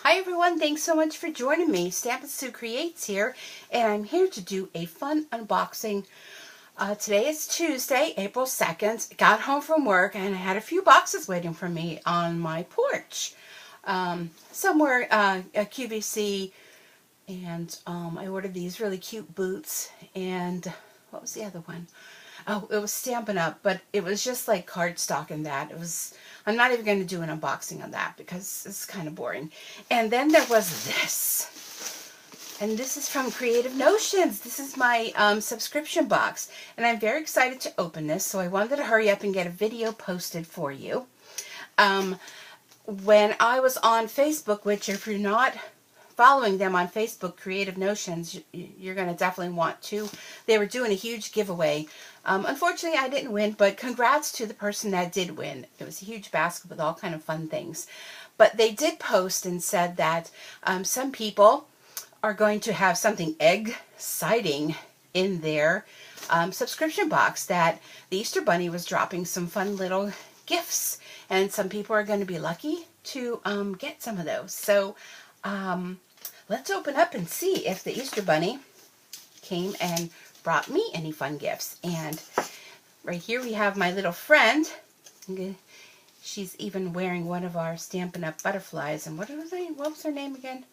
Hi everyone, thanks so much for joining me. Stampin' Sue Creates here, and I'm here to do a fun unboxing. Today is Tuesday, April 2nd. Got home from work and I had a few boxes waiting for me on my porch. Somewhere a QVC, and I ordered these really cute boots, and what was the other one? Oh, it was Stampin' Up, but it was just like cardstock and that. I'm not even going to do an unboxing on that because it's kind of boring. And then there was this. And this is from Creative Notions. This is my subscription box. And I'm very excited to open this, so I wanted to hurry up and get a video posted for you. When I was on Facebook, which if you're not following them on Facebook, Creative Notions, you're going to definitely want to. They were doing a huge giveaway. Unfortunately, I didn't win, but congrats to the person that did win. It was a huge basket with all kind of fun things. But they did post and said that some people are going to have something exciting in their subscription box, that the Easter Bunny was dropping some fun little gifts, and some people are going to be lucky to get some of those. So let's open up and see if the Easter Bunny came and brought me any fun gifts. And right here we have my little friend. She's even wearing one of our Stampin' Up! Butterflies. And what was her name again?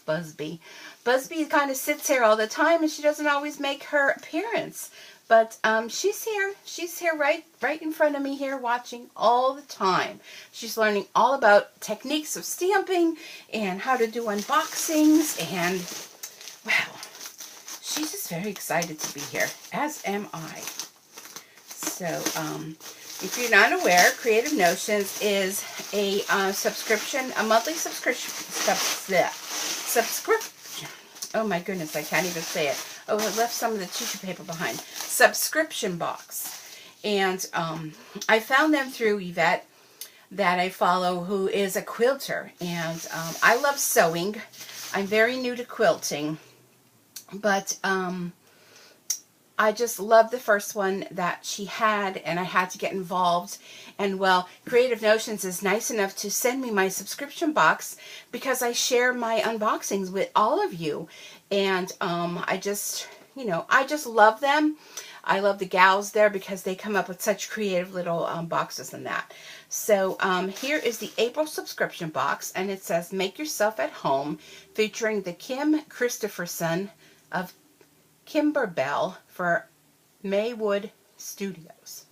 Buzzbee. Buzzbee kind of sits here all the time, and she doesn't always make her appearance. But she's here. She's here right in front of me here, watching all the time. She's learning all about techniques of stamping and how to do unboxings. And, well, she's just very excited to be here, as am I. So, if you're not aware, Creative Notions is a subscription, a monthly subscription. Oh my goodness, I can't even say it. Oh, I left some of the tissue paper behind. Subscription box. And I found them through Yvette, that I follow, who is a quilter. And I love sewing. I'm very new to quilting. But I just love the first one that she had, and I had to get involved. And well, Creative Notions is nice enough to send me my subscription box because I share my unboxings with all of you. And I just love them. I love the gals there because they come up with such creative little boxes and that. So here is the April subscription box, and it says Make Yourself at Home, featuring the Kim Christopherson of Kimberbell for Maywood Studios.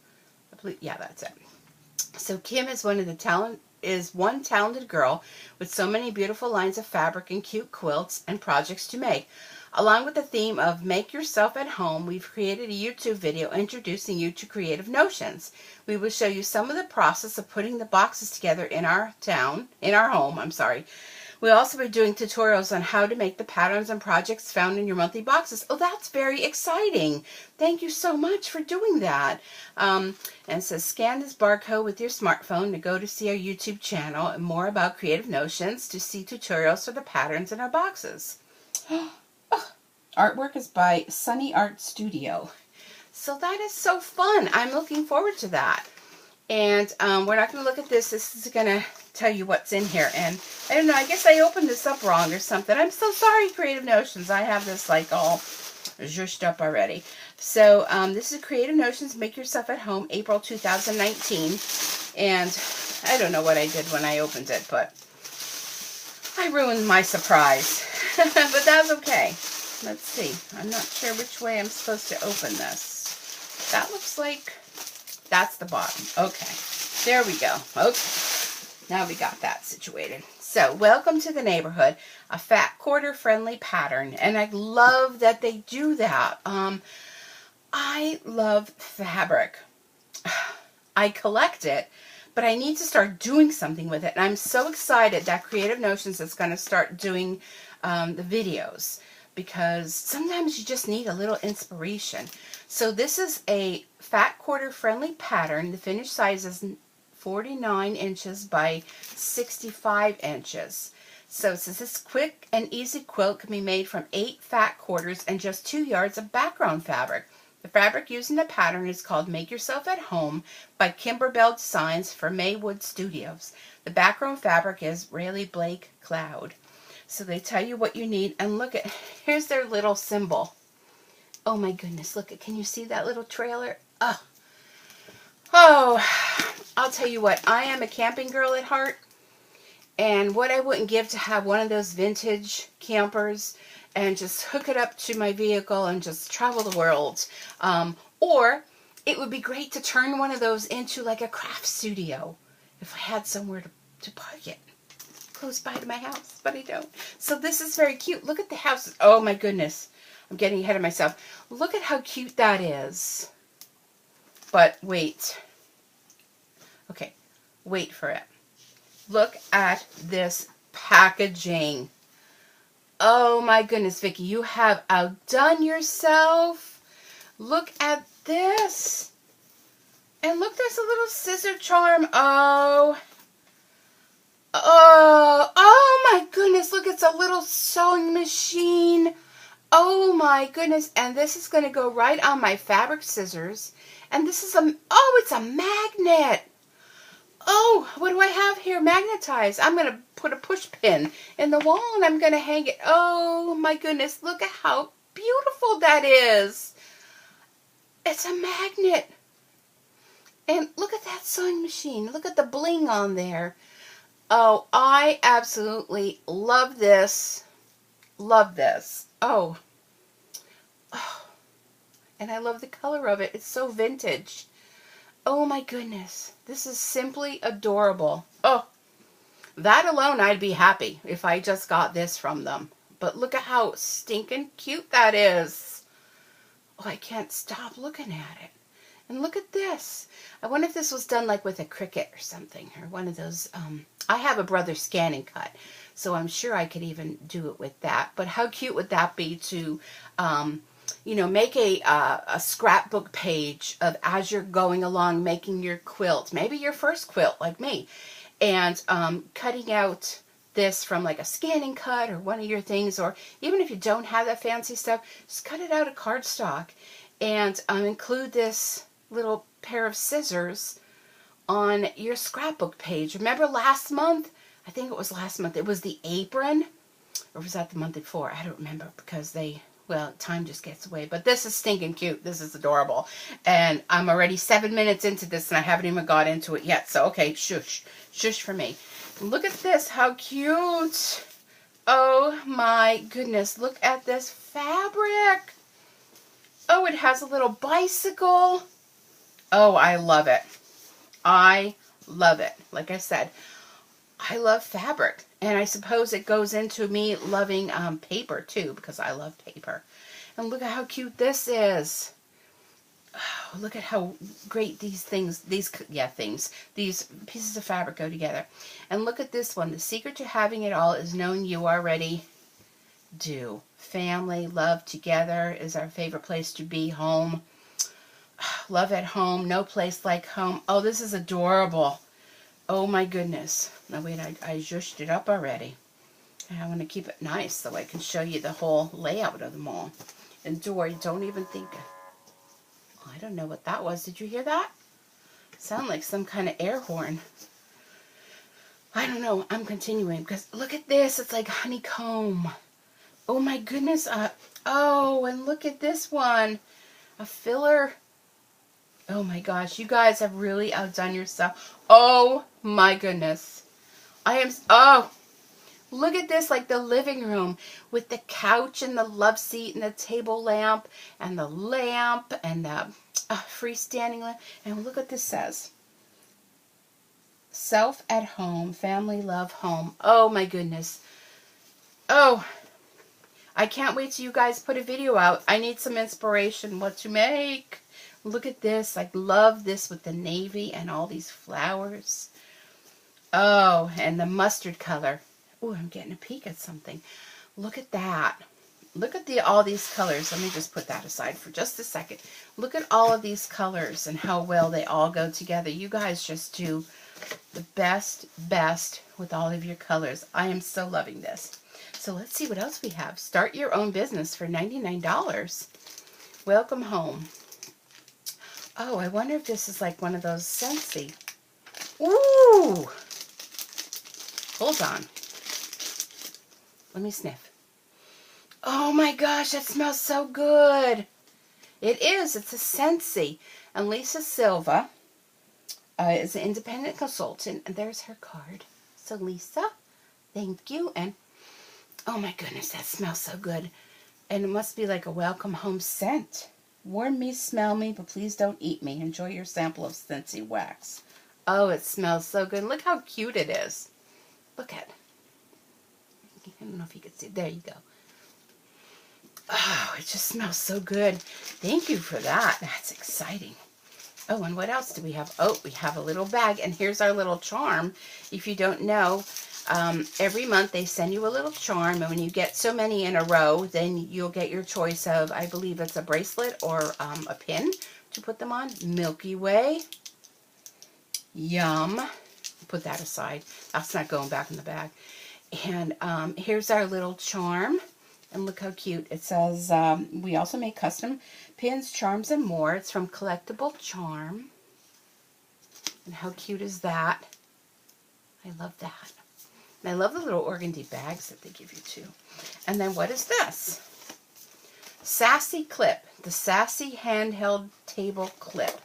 Yeah, that's it. So Kim is one talented girl with so many beautiful lines of fabric and cute quilts and projects to make. Along with the theme of Make Yourself at Home, we've created a YouTube video introducing you to Creative Notions. We will show you some of the process of putting the boxes together in our home. We'll also be doing tutorials on how to make the patterns and projects found in your monthly boxes. Oh, that's very exciting. Thank you so much for doing that. And it says, scan this barcode with your smartphone to go to see our YouTube channel and more about Creative Notions to see tutorials for the patterns in our boxes. Artwork is by Sunny Art Studio. So that is so fun. I'm looking forward to that. And we're not going to look at this. This is going to tell you what's in here. And I don't know, I guess I opened this up wrong or something. I'm so sorry, Creative Notions. I have this like all zhushed up already. So this is Creative Notions Make Yourself at Home, April 2019. And I don't know what I did when I opened it, but I ruined my surprise. But that's okay. Let's see. I'm not sure which way I'm supposed to open this. That looks like that's the bottom. Okay. There we go. Okay. Now we got that situated. So, welcome to the neighborhood. A fat quarter friendly pattern. And I love that they do that. I love fabric. I collect it, but I need to start doing something with it. And I'm so excited that Creative Notions is going to start doing the videos, because sometimes you just need a little inspiration. So this is a fat quarter friendly pattern. The finished size is 49 inches by 65 inches. So it says this quick and easy quilt can be made from 8 fat quarters and just 2 yards of background fabric. The fabric used in the pattern is called Make Yourself at Home by Kimberbell Designs for Maywood Studios. The background fabric is Rayleigh Blake Cloud. So they tell you what you need, and look at, here's their little symbol. Oh my goodness, look at, can you see that little trailer? Oh, I'll tell you what, I am a camping girl at heart, and what I wouldn't give to have one of those vintage campers and just hook it up to my vehicle and just travel the world. Or it would be great to turn one of those into like a craft studio if I had somewhere to park it close by to my house, but I don't. So this is very cute. Look at the house. Oh my goodness. I'm getting ahead of myself. Look at how cute that is. But wait. Okay, wait for it. Look at this packaging. Oh my goodness, Vicki, you have outdone yourself. Look at this. And look, there's a little scissor charm. Oh my goodness, look, it's a little sewing machine. Oh my goodness, and this is going to go right on my fabric scissors. And this is it's a magnet. Oh, what do I have here? Magnetized. I'm going to put a push pin in the wall and I'm going to hang it. Oh my goodness, look at how beautiful that is. It's a magnet. And look at that sewing machine. Look at the bling on there. Oh, I absolutely love this. Love this. Oh. And I love the color of it. It's so vintage. Oh my goodness. This is simply adorable. Oh, that alone I'd be happy if I just got this from them. But look at how stinking cute that is. Oh, I can't stop looking at it. And look at this. I wonder if this was done like with a Cricut or something. Or one of those. I have a Brother Scan and Cut. So I'm sure I could even do it with that. But how cute would that be to you know, make a scrapbook page of as you're going along making your quilt, maybe your first quilt like me, and cutting out this from like a Scan and Cut or one of your things, or even if you don't have that fancy stuff, just cut it out of cardstock and include this little pair of scissors on your scrapbook page. Remember last month? I think it was last month. It was the apron, or was that the month before? I don't remember because well, time just gets away. But this is stinking cute. This is adorable. And I'm already 7 minutes into this and I haven't even got into it yet. So, okay, shush. Shush for me. Look at this. How cute. Oh, my goodness. Look at this fabric. Oh, it has a little bicycle. Oh, I love it. I love it. Like I said, I love fabric. And I suppose it goes into me loving paper too, because I love paper. And look at how cute this is. Oh, look at how great these pieces of fabric go together. And look at this one. The secret to having it all is knowing you already do. Family, love together is our favorite place to be. Home. Love at home. No place like home. Oh, this is adorable. Oh my goodness. Now wait, I zhushed it up already. I want to keep it nice so I can show you the whole layout of them all. And Dory, don't even think. Oh, I don't know what that was. Did you hear that? Sound like some kind of air horn. I don't know. I'm continuing because look at this. It's like honeycomb. Oh my goodness. Oh, and look at this one. A filler. Oh my gosh, you guys have really outdone yourself. Oh my goodness. Oh, look at this, like the living room with the couch and the love seat and the table lamp and the freestanding lamp. And look what this says. Self at home, family, love, home. Oh my goodness. Oh, I can't wait till you guys put a video out. I need some inspiration what to make. Look at this. I love this with the navy and all these flowers. Oh, and the mustard color. Oh, I'm getting a peek at something. Look at that. Look at all these colors. Let me just put that aside for just a second. Look at all of these colors and how well they all go together. You guys just do the best with all of your colors. I am so loving this. So let's see what else we have. Start your own business for $99. Welcome home. Oh, I wonder if this is like one of those Scentsy. Ooh! Hold on. Let me sniff. Oh my gosh, that smells so good. It is. It's a Scentsy. And Lisa Silva is an independent consultant. And there's her card. So Lisa, thank you. And oh my goodness, that smells so good. And it must be like a welcome home scent. Warm me, smell me, but please don't eat me. Enjoy your sample of Scentsy wax. Oh, it smells so good. Look how cute it is. Look at it. I don't know if you can see. There you go. Oh, it just smells so good. Thank you for that. That's exciting. Oh, and what else do we have? Oh, we have a little bag. And here's our little charm. If you don't know, every month they send you a little charm. And when you get so many in a row, then you'll get your choice of, I believe it's a bracelet or a pin to put them on. Milky Way. Yum. Put that aside. That's not going back in the bag. And here's our little charm. And look how cute. It says, we also make custom pins, charms, and more. It's from Collectible Charm. And how cute is that? I love that. And I love the little organdy bags that they give you too. And then what is this? Sassy Clip. The Sassy Handheld Table Clip.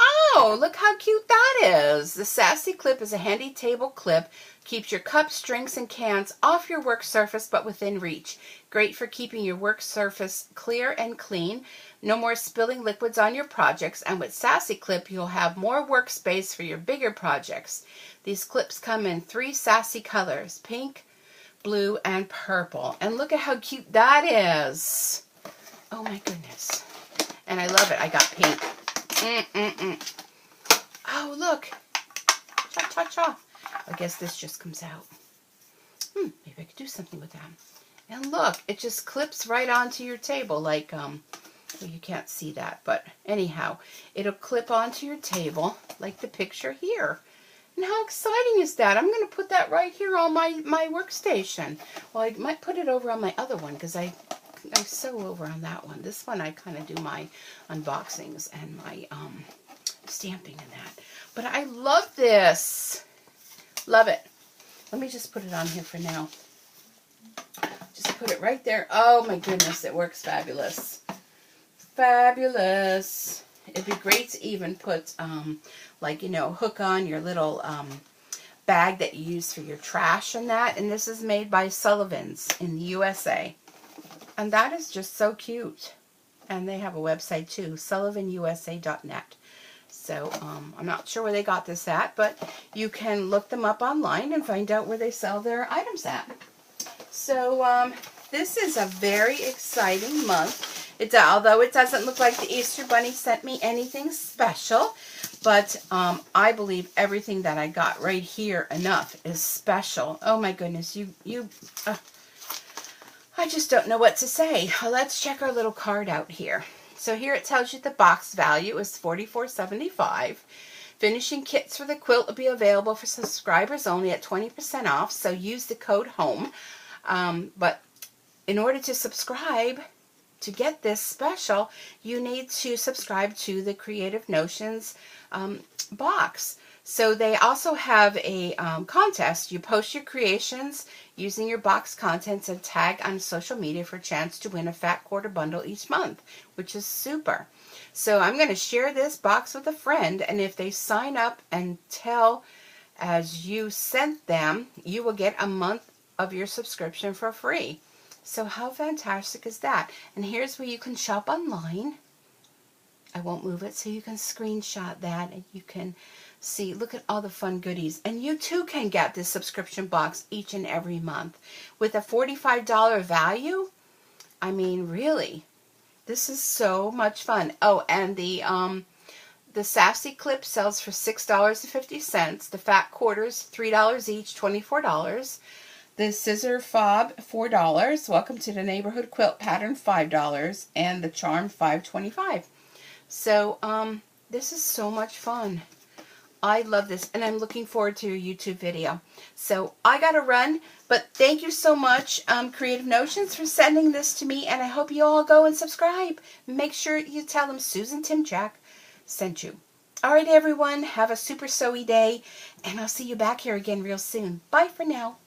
Oh, look how cute that is. The Sassy Clip is a handy table clip. Keeps your cups, drinks, and cans off your work surface but within reach. Great for keeping your work surface clear and clean. No more spilling liquids on your projects. And with Sassy Clip, you'll have more workspace for your bigger projects. These clips come in 3 sassy colors. Pink, blue, and purple. And look at how cute that is. Oh my goodness. And I love it. I got pink. Oh, look. Cha-cha-cha. I guess this just comes out. Maybe I could do something with that. And look, it just clips right onto your table like, well, you can't see that, but anyhow, it'll clip onto your table like the picture here. And how exciting is that? I'm going to put that right here on my workstation. Well, I might put it over on my other one because I sew over on that one. This one I kind of do my unboxings and my stamping and that. But I love this. Love it. Let me just put it on here for now. Just put it right there. Oh my goodness, it works fabulous. Fabulous. It'd be great to even put, like, you know, hook on your little bag that you use for your trash and that. And this is made by Sullivan's in the USA. And that is just so cute. And they have a website too, sullivanusa.net. So I'm not sure where they got this at, but you can look them up online and find out where they sell their items at. So this is a very exciting month. Although it doesn't look like the Easter Bunny sent me anything special, but I believe everything that I got right here enough is special. Oh my goodness, I just don't know what to say. Let's check our little card out here. So here it tells you the box value is $44.75. Finishing kits for the quilt will be available for subscribers only at 20% off, so use the code HOME. But in order to subscribe to get this special, you need to subscribe to the Creative Notions box. So they also have a contest. You post your creations using your box contents and tag on social media for a chance to win a fat quarter bundle each month, which is super. So I'm going to share this box with a friend, and if they sign up and tell as you sent them, you will get a month of your subscription for free. So how fantastic is that? And here's where you can shop online. I won't move it so you can screenshot that and you can see, look at all the fun goodies. And you too can get this subscription box each and every month. With a $45 value, I mean, really, this is so much fun. Oh, and the Sassy Clip sells for $6.50. The fat quarters, $3 each, $24. The scissor fob, $4. Welcome to the neighborhood quilt pattern, $5. And the charm, $5.25. So, this is so much fun. I love this, and I'm looking forward to your YouTube video. So I got to run, but thank you so much, Creative Notions, for sending this to me, and I hope you all go and subscribe. Make sure you tell them Susan Tim Jack sent you. All right, everyone, have a super sewy day, and I'll see you back here again real soon. Bye for now.